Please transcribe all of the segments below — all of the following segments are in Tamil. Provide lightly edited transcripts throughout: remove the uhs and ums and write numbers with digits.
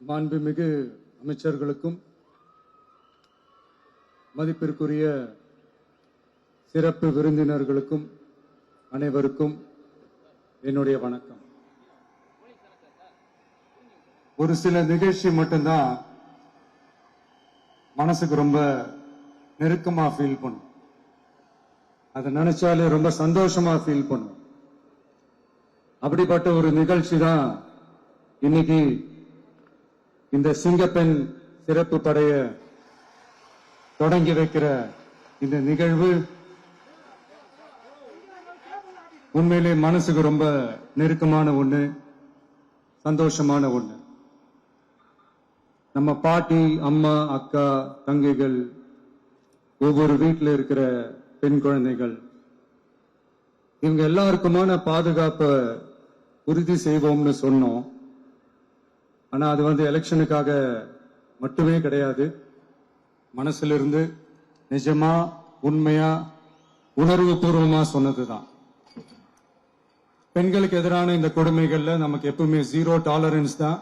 மாண்புமிகு அமைச்சர்களுக்கும் மதிப்பிற்குரிய சிறப்பு விருந்தினர்களுக்கும் அனைவருக்கும் என்னுடைய வணக்கம். ஒரு சில நிகழ்ச்சி மட்டும்தான் மனசுக்கு ரொம்ப நெருக்கமா ஃபீல் பண்ணும். அதை நினைச்சாலே ரொம்ப சந்தோஷமா ஃபீல் பண்ணும். அப்படிப்பட்ட ஒரு நிகழ்ச்சி தான் இன்னைக்கு இந்த சிங்கப்பெண் சிறப்பு படைய தொடங்கி வைக்கிற இந்த நிகழ்வு. உண்மையிலே மனசுக்கு ரொம்ப நெருக்கமான ஒண்ணு, சந்தோஷமான ஒண்ணு. நம்ம பாட்டி, அம்மா, அக்கா, தங்கைகள், ஒவ்வொரு வீட்டில் இருக்கிற பெண் குழந்தைகள், இவங்க எல்லாருக்குமான பாதுகாப்பை உறுதி செய்வோம்னு சொன்னோம். ஆனா அது எலெக்ஷனுக்காக மட்டுமே கிடையாது. மனசிலிருந்து நிஜமா, உண்மையா, உணர்வு பூர்வமா சொன்னதுதான். பெண்களுக்கு எதிரான இந்த கொடுமைகள்ல நமக்கு எப்பவுமே 0 டாலரன்ஸ் தான்.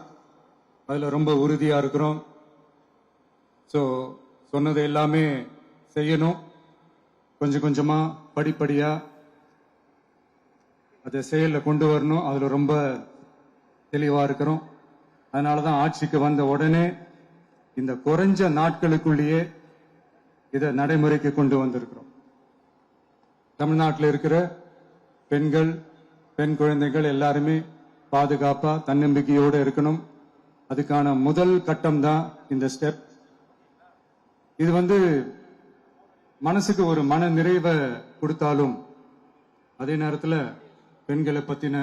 அதுல ரொம்ப உறுதியா இருக்கிறோம். சொன்னது எல்லாமே செய்யணும். கொஞ்சம் கொஞ்சமா, படிப்படியா அதை செயல்ல கொண்டு வரணும். அதுல ரொம்ப தெளிவா இருக்கிறோம். அதனாலதான் ஆட்சிக்கு வந்த உடனே இந்த குறைஞ்ச நாட்களுக்குள்ளேயே இதை நடைமுறைக்கு கொண்டு வந்திருக்கிறோம். தமிழ்நாட்டில் இருக்கிற பெண்கள், பெண் குழந்தைகள் எல்லாருமே பாதுகாப்பா, தன்னம்பிக்கையோடு இருக்கணும். அதுக்கான முதல் கட்டம் தான் இந்த ஸ்டெப். இது மனசுக்கு ஒரு மன நிறைவை கொடுத்தாலும், அதே நேரத்தில் பெண்களை பத்தின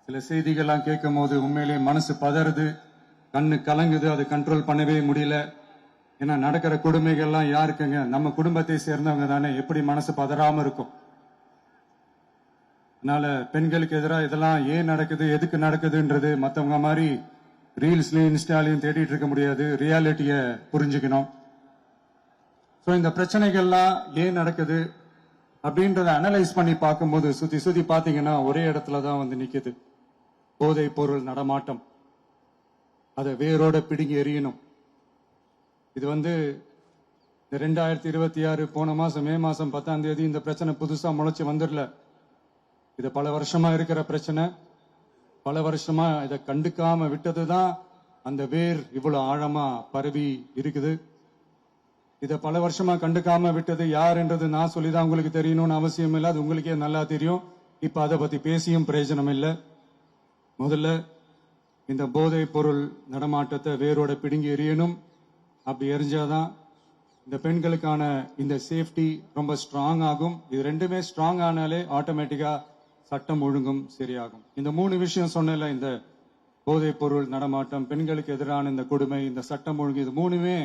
சில செய்திகள்லாம் கேட்கும் போது உண்மையிலே மனசு பதறுது, கண்ணு கலங்குது. அது கண்ட்ரோல் பண்ணவே முடியல. ஏன்னா நடக்கிற கொடுமைகள்லாம் யாருக்குங்க? நம்ம குடும்பத்தை சேர்ந்தவங்க தானே. எப்படி மனசு பதறாம இருக்கும்? அதனால பெண்களுக்கு எதிராக இதெல்லாம் ஏன் நடக்குது, எதுக்கு நடக்குதுன்றது மற்றவங்க மாதிரி ரீல்ஸ்லயும் இன்ஸ்டாலையும் தேடிட்டு இருக்க முடியாது. ரியாலிட்டிய புரிஞ்சுக்கணும். இந்த பிரச்சனைகள்லாம் ஏன் நடக்குது அப்படின்றத அனலைஸ் பண்ணி பார்க்கும்போது சுத்தி சுத்தி பாத்தீங்கன்னா ஒரே இடத்துல தான் நிக்குது. போதை பொருள் நடமாட்டம். அதை வேரோட பிடுங்கி எறியணும். இது 2026 போன மாசம் மே மாசம் 10ஆம் தேதி இந்த பிரச்சனை புதுசா முளைச்சு வந்துடல. இது பல வருஷமா இருக்கிற பிரச்சனை. பல வருஷமா இதை கண்டுக்காம விட்டதுதான் அந்த வேர் இவ்வளவு ஆழமா பரவி இருக்குது. இதை பல வருஷமா கண்டுக்காம விட்டது யாருன்றது நான் சொல்லிதான் உங்களுக்கு தெரியணும்னு அவசியம் இல்லை. அது உங்களுக்கே நல்லா தெரியும். இப்ப அதை பத்தி பேசியும் பிரயோஜனம் இல்லை. முதல்ல இந்த போதை பொருள் நடமாட்டத்தை வேரோட பிடுங்கி எறியணும். அப்படி எரிஞ்சாதான் இந்த பெண்களுக்கான இந்த சேஃப்டி ரொம்ப ஸ்ட்ராங் ஆகும். இது ரெண்டுமே ஸ்ட்ராங் ஆனாலே ஆட்டோமேட்டிக்கா சட்டம் ஒழுங்கும் சரியாகும். இந்த 3 விஷயம் சொன்னல, இந்த போதை பொருள் நடமாட்டம், பெண்களுக்கு எதிரான இந்த கொடுமை, இந்த சட்டம் ஒழுங்கு, இது 3மே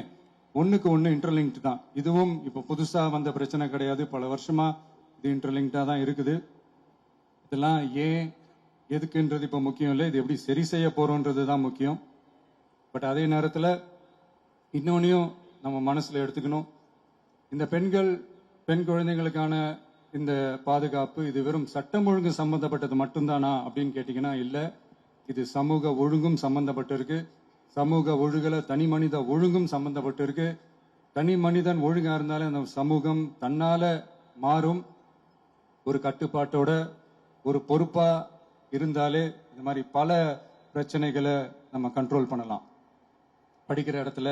ஒண்ணுக்கு ஒண்ணு இன்டர்லிங்க்ட் தான். இதுவும் இப்ப புதுசா வந்த பிரச்சனை கிடையாது. பல வருஷமா இது இன்டர்லிங்க்டா தான் இருக்குது. இதெல்லாம் ஏன், எதுக்குன்றது இப்ப முக்கியம் இல்லை. இது எப்படி சரி செய்ய போறோம்ன்றது தான் முக்கியம். பட் அதே நேரத்தில் இன்னொன்னையும் நம்ம மனசுல எடுத்துக்கணும். இந்த பெண் குழந்தைகளுக்கான இந்த பாதுகாப்பு இது வெறும் சட்டம் ஒழுங்கு சம்பந்தப்பட்டது மட்டும்தானா அப்படின்னு கேட்டீங்கன்னா இல்ல. இது சமூக ஒழுங்கும் சம்பந்தப்பட்டு இருக்கு. சமூக ஒழுங்குல தனி மனித ஒழுங்கும் சம்பந்தப்பட்டு இருக்கு. தனி மனிதன் ஒழுங்கா இருந்தாலே அந்த சமூகம் தன்னால மாறும். ஒரு கட்டுப்பாட்டோட, ஒரு பொறுப்பா இருந்தாலே இந்த மாதிரி பல பிரச்சனைகளை நம்ம கண்ட்ரோல் பண்ணலாம். படிக்கிற இடத்துல,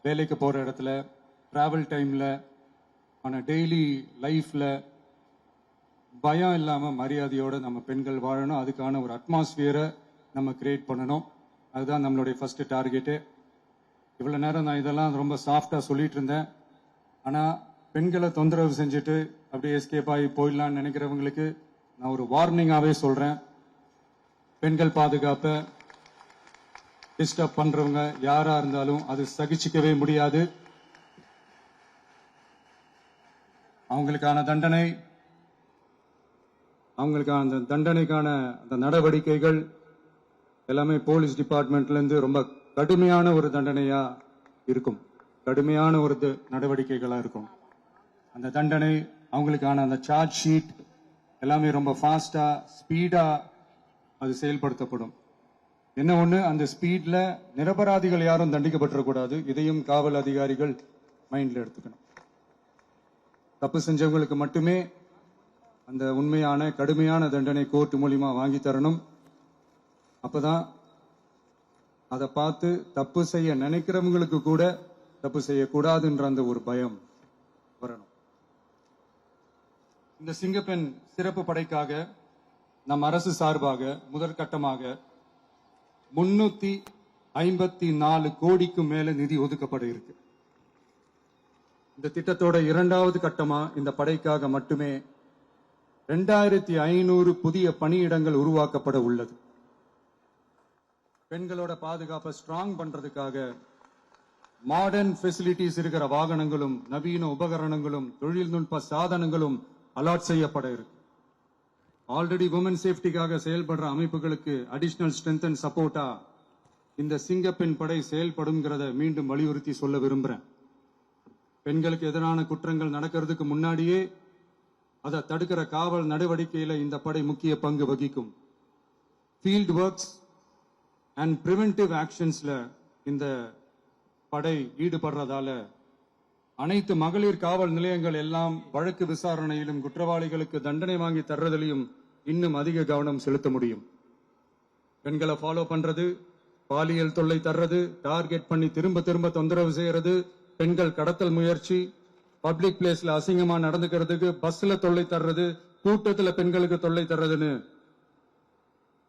வேலைக்கு போற இடத்துல, டிராவல் டைம்ல, ஆனா டெய்லி லைஃப்ல பயம் இல்லாம மரியாதையோட நம்ம பெண்கள் வாழணும். அதுக்கான ஒரு அட்மாஸ்பியரை நம்ம கிரியேட் பண்ணணும். அதுதான் நம்மளுடைய ஃபர்ஸ்ட் டார்கெட்டு. இவ்வளவு நேரம் நான் இதெல்லாம் ரொம்ப சாஃப்டா சொல்லிட்டு இருந்தேன். ஆனா பெண்களை தொந்தரவு செஞ்சுட்டு அப்படியே எஸ்கேப் ஆகி போயிடலாம்னு நினைக்கிறவங்களுக்கு நான் ஒரு வார்னிங்காவே சொல்றேன். பெண்கள் பாதுகாப்பை டிஸ்டர்ப் பண்றவங்க யாரா இருந்தாலும் அது சகிச்சுக்கவே முடியாது. அவங்களுக்கான தண்டனைக்கான அந்த நடவடிக்கைகள் எல்லாமே போலீஸ் டிபார்ட்மெண்ட்ல இருந்து ரொம்ப கடுமையான ஒரு தண்டனையா இருக்கும். கடுமையான ஒரு நடவடிக்கைகளா இருக்கும். அந்த தண்டனை, அவங்களுக்கான அந்த சார்ஜ் ஷீட் எல்லாமே ரொம்ப ஃபாஸ்டா, ஸ்பீடா அது செயல்படுத்தப்படும். என்ன ஒண்ணு, அந்த ஸ்பீட்ல நிரபராதிகள் யாரும் தண்டிக்கப்பட்டிருக்கூடாது. இதையும் காவல் அதிகாரிகள் மைண்ட்ல எடுத்துக்கணும். தப்பு செஞ்சவங்களுக்கு மட்டுமே அந்த உண்மையான கடுமையான தண்டனை கோர்ட் மூலியமா வாங்கி தரணும். அப்பதான் அதை பார்த்து தப்பு செய்ய நினைக்கிறவங்களுக்கு கூட தப்பு செய்யக்கூடாதுன்ற அந்த ஒரு பயம் வரணும். இந்த சிங்கப்பெண் சிறப்பு படைக்காக நம் அரசு சார்பாக முதற்கட்டமாக 354 கோடிக்கும் மேல நிதி ஒதுக்கப்பட இருக்கு. இந்த திட்டத்தோட இரண்டாவது கட்டமா இந்த படைக்காக மட்டுமே 2500 புதிய பணியிடங்கள் உருவாக்கப்பட உள்ளது. பெண்களோட பாதுகாப்பை ஸ்ட்ராங் பண்றதுக்காக மாடர்ன் ஃபெசிலிட்டிஸ் இருக்கிற வாகனங்களும் நவீன உபகரணங்களும் தொழில்நுட்ப சாதனங்களும் அலாட் செய்யப்பட இருக்கு. ஆல்ரெடி உமன் சேஃப்டிக்காக செயல்படுற அமைப்புகளுக்கு அடிஷனல் ஸ்ட்ரென்த் அண்ட் சப்போர்ட்டா இந்த சிங்கப்பெண் படை செயல்படுங்கிறத மீண்டும் வலியுறுத்தி சொல்ல விரும்புறேன். பெண்களுக்கு எதிரான குற்றங்கள் நடக்கிறதுக்கு முன்னாடியே அதை தடுக்கிற காவல் நடவடிக்கையில இந்த படை முக்கிய பங்கு வகிக்கும். ஃபீல்ட் ஒர்க்ஸ் அண்ட் பிரிவென்டிவ் ஆக்ஷன்ஸ்ல இந்த படை ஈடுபடுறதால அனைத்து மகளிர் காவல் நிலையங்கள் எல்லாம் வழக்கு விசாரணையிலும் குற்றவாளிகளுக்கு தண்டனை வாங்கி தர்றதிலையும் இன்னும் அதிக கவனம் செலுத்த முடியும். பெண்களை ஃபாலோ பண்றது, பாலியல் தொல்லை தர்றது, டார்கெட் பண்ணி திரும்ப திரும்ப தொந்தரவு செய்யறது, பெண்கள் கடத்தல் முயற்சி, பப்ளிக் பிளேஸ்ல அசிங்கமா நடந்துக்கிறதுக்கு பஸ்ல தொல்லை தர்றது, கூட்டத்துல பெண்களுக்கு தொல்லை தர்றதுன்னு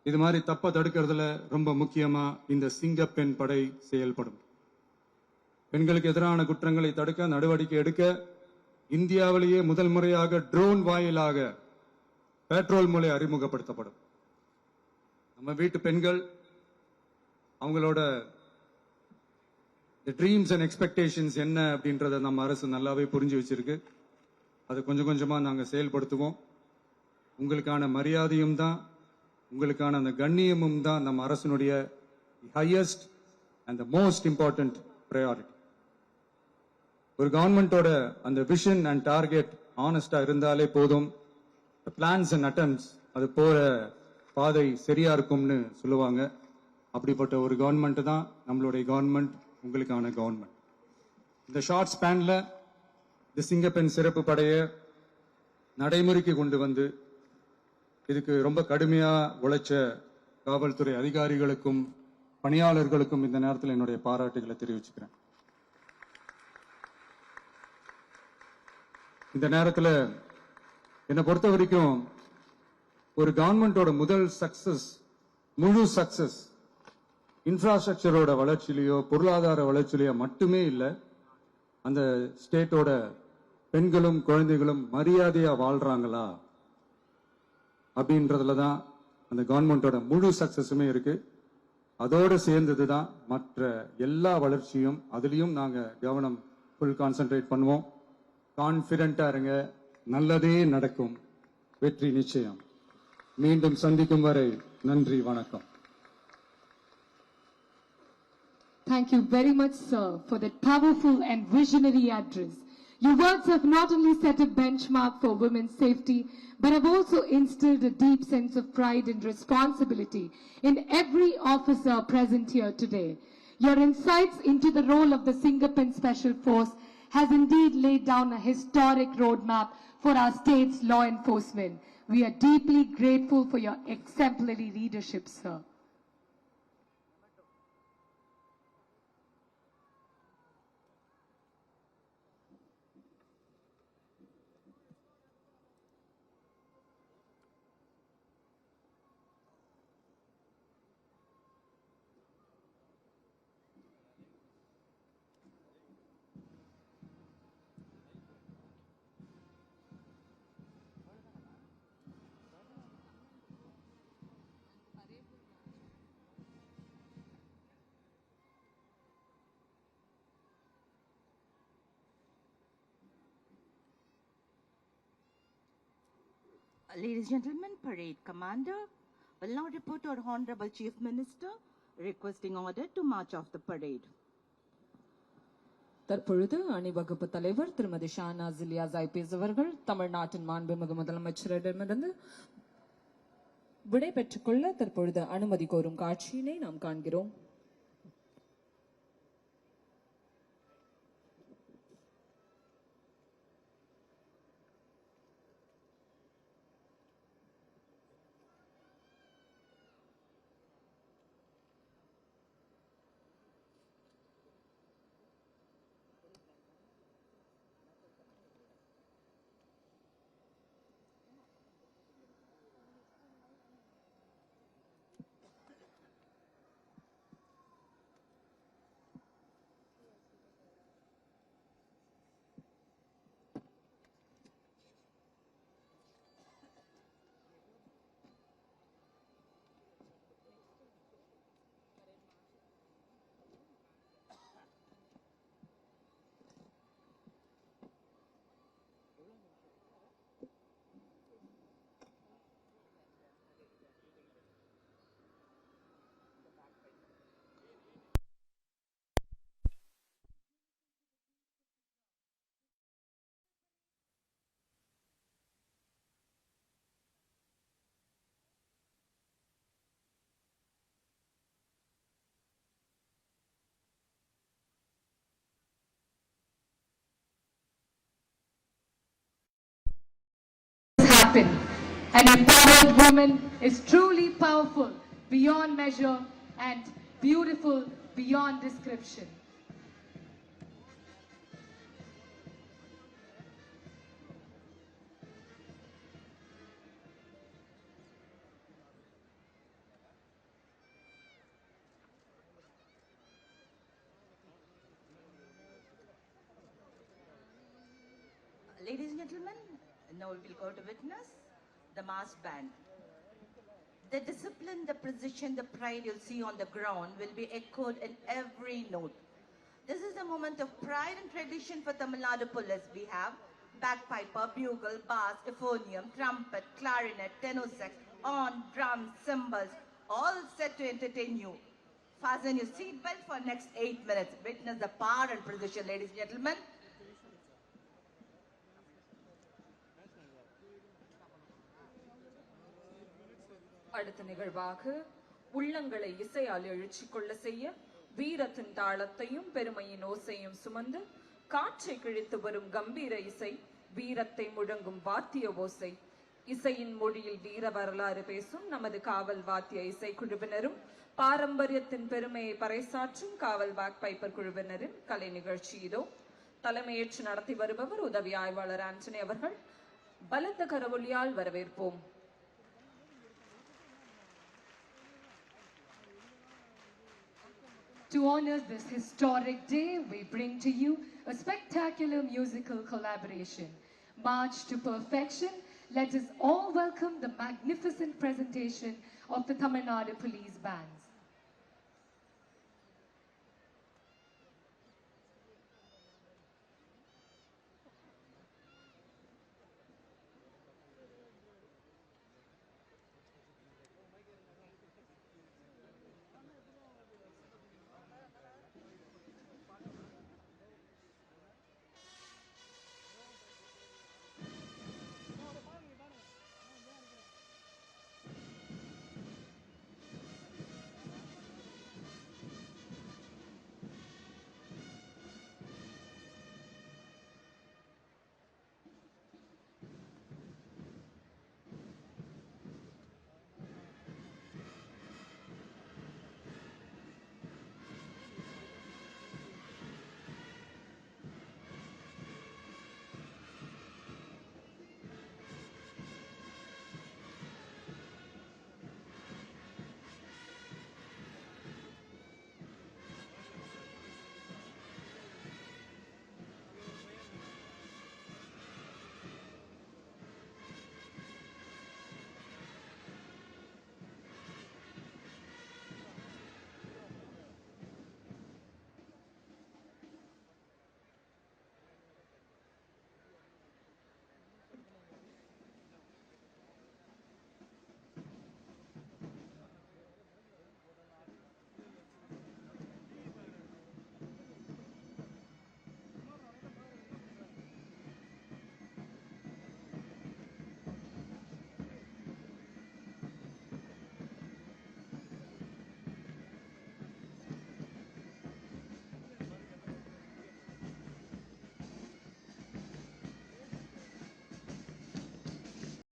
இது மாதிரி தப்ப தடுக்கிறதுல ரொம்ப முக்கியமா இந்த சிங்கப்பெண் படை செயல்படும். பெண்களுக்கு எதிரான குற்றங்களை தடுக்க நடவடிக்கை எடுக்க இந்தியாவிலேயே முதல் முறையாக ட்ரோன் வாயிலாக பெட்ரோல் மூலை அறிமுகப்படுத்தப்படும். நம்ம வீட்டு பெண்கள் அவங்களோட ட்ரீம்ஸ் அண்ட் எக்ஸ்பெக்டேஷன்ஸ் என்ன அப்படின்றத நம்ம அரசு நல்லாவே புரிஞ்சு வச்சிருக்கு. அதை கொஞ்சம் கொஞ்சமா நாங்க செயல்படுத்துவோம். உங்களுக்கான மரியாதையும் தான், உங்களுக்கான அந்த கண்ணியமும் தான் நம்ம அரசினுடைய highest and most important priority. ஒரு கவர்மெண்டோட அந்த விஷன் அண்ட் டார்கெட் ஆனஸ்டா இருந்தாலே போதும். பிளான்ஸ் அண்ட் அட்டம்ப்ட்ஸ் அது போற பாதை சரியா இருக்கும்னு சொல்லுவாங்க. அப்படிப்பட்ட ஒரு கவர்மெண்ட் தான் நம்மளுடைய கவர்மெண்ட், உங்களுக்கான கவர்மெண்ட். இந்த ஷார்ட் ஸ்பேன்ல இந்த சிங்கப்பெண் சிறப்பு படைய நடைமுறைக்கு கொண்டு வந்து இதுக்கு ரொம்ப கடுமையா உழைச்ச காவல்துறை அதிகாரிகளுக்கும் பணியாளர்களுக்கும் இந்த நேரத்தில் என்னுடைய பாராட்டுகளை தெரிவிச்சுக்கிறேன். இந்த நேரத்தில் என்னை பொறுத்த வரைக்கும் ஒரு கவர்மெண்டோட முதல் சக்சஸ், முழு சக்சஸ் இன்ஃப்ராஸ்ட்ரக்சரோட வளர்ச்சியிலையோ பொருளாதார வளர்ச்சியிலையோ மட்டுமே இல்லை, அந்த ஸ்டேட்டோட பெண்களும் குழந்தைகளும் மரியாதையா வாழ்றாங்களா அப்படின்றதுல தான் அந்த கவர்மெண்டோட முழு சக்சஸுமே இருக்கு. அதோடு சேர்ந்ததுதான் மற்ற எல்லா வளர்ச்சியும். அதுலயும் நாங்க கவனம் ஃபுல் கான்சென்ட்ரேட் பண்ணுவோம். கான்பிடென்டா இருங்க, நல்லதே நடக்கும், வெற்றி நிச்சயம். மீண்டும் சந்திக்கும் வரை நன்றி, வணக்கம். Thank you very much, sir, for that powerful and visionary address. Your words have not only set a benchmark for women's safety, but have also instilled a deep sense of pride and responsibility in every officer present here today. Your insights into the role of the Singapen Special Force has indeed laid down a historic roadmap for our state's law enforcement. We are deeply grateful for your exemplary leadership, sir. Ladies and gentlemen, Parade Commander will now report to our Honorable Chief Minister requesting order to march off the parade. தற்பொழுது அணிவகுப்பு தலைவர் திருமதி ஷானாஸ் இலியாஸ் ஐபிஎஸ் அவர்கள் தமிழ்நாட்டின் மாண்புமிகு முதலமைச்சரிடமிருந்து விடை பெற்றுக்கொள்ள தற்பொழுது அனுமதி கோரும் காட்சியினை நாம் காண்கிறோம். Happen. An empowered woman is truly powerful beyond measure and beautiful beyond description. Ladies and gentlemen, now we will go to witness the mass band. The discipline, the precision, the pride you'll see on the ground will be echoed in every note. This is a moment of pride and tradition for Tamil Nadu Police. We have bagpiper, bugle, bass, euphonium, trumpet, clarinet, tenor sax, horn, drums, cymbals, all set to entertain you. Fasten your seatbelt for next 8 minutes. Witness the power and precision, ladies and gentlemen. அடுத்த நிகழ்வாக உள்ளங்களை இசையால் எழுச்சிக் கொள்ள செய்ய வீரத்தின் தாளத்தையும் பெருமையின் ஓசையும் சுமந்து காற்றை கிழித்து வரும் கம்பீர இசை, வீரத்தை முழங்கும் வாத்திய ஓசை, இசையின் மொழியில் வீர வரலாறு பேசும் நமது காவல் வாத்திய இசை குழுவினரும் பாரம்பரியத்தின் பெருமையை பறைசாற்றும் காவல் பேக்பைப்பர் குழுவினரின் கலை நிகழ்ச்சி இதோ. தலைமையேற்று நடத்தி வருபவர் உதவி ஆய்வாளர் ஆண்டனி அவர்கள். பலத்த கரவொலியால் வரவேற்போம். To honor this historic day, we bring to you a spectacular musical collaboration. March to perfection, let us all welcome the magnificent presentation of the Tamil Nadu Police Band.